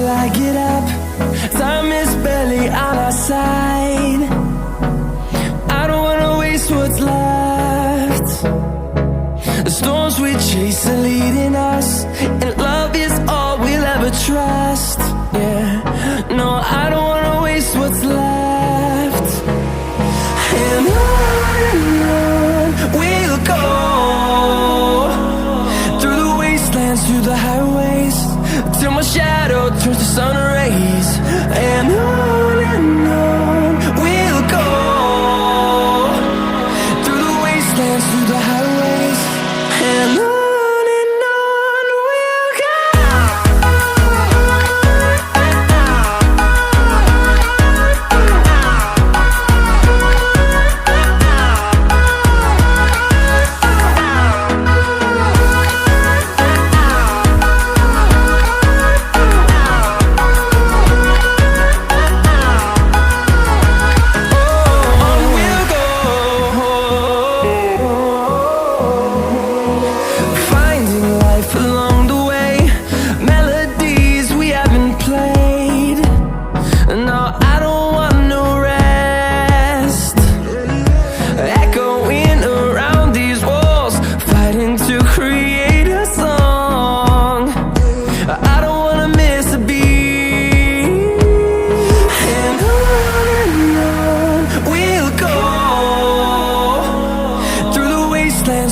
till I get up. Time is barely on our side. I don't wanna waste what's left. The storms we chase are leading us, and love is all we'll ever trust. Yeah, no, I don't wanna waste what's left. And on we'll go, through the wastelands, through the highways, till my shadow turns to sun rays. And on we'll go, through the wastelands, through the highways, and on we'll go.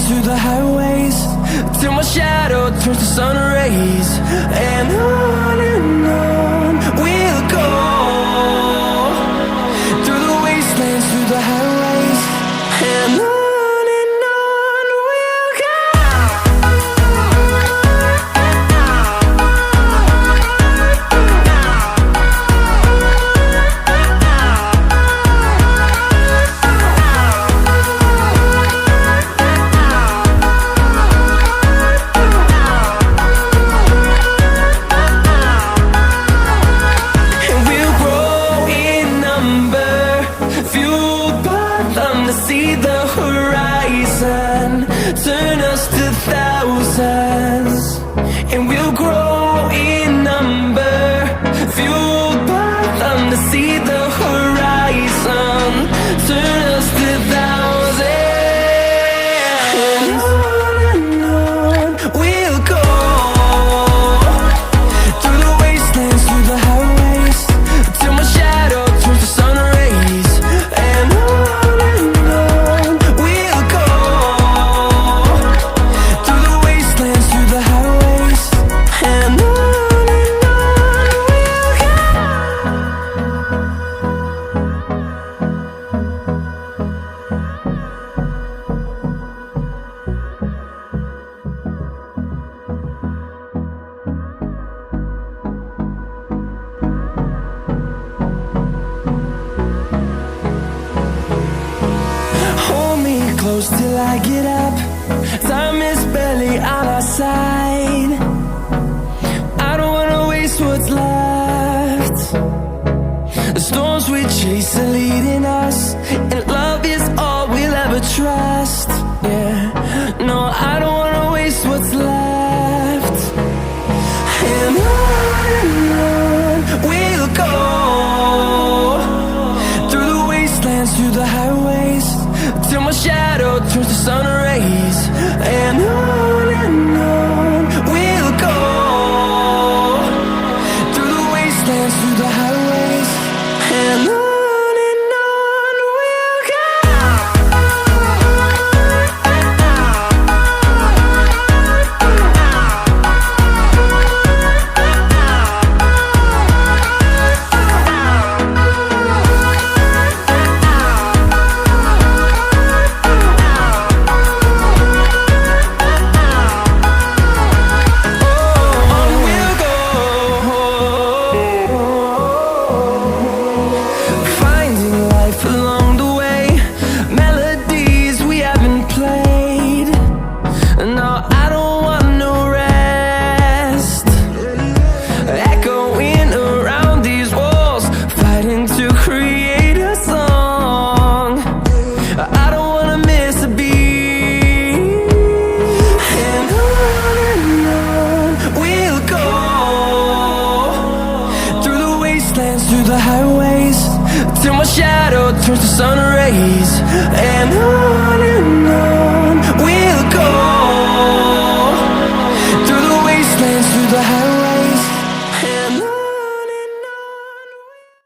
Through the highways, till my shadow turns to sun rays. And on we'll go, through the wastelands, through the highways, and on we'll go. See the horizon, turn us to thousands, and we'll grow in number, fueled by them to see the horizon, turn us to thousands. And on we'll go, through the wastelands, through the highways, till my shadow turns to sun rays. And close till I get up. Time is barely on our side. I don't wanna waste what's left. The storms we chase are leading us, and love is all we'll ever trust. Yeah, no, I don't wanna waste what's left. And on we'll go, through the wastelands, through the highways, till my shadow turns to sun rays. And on we'll till my shadow turns to sun rays. And on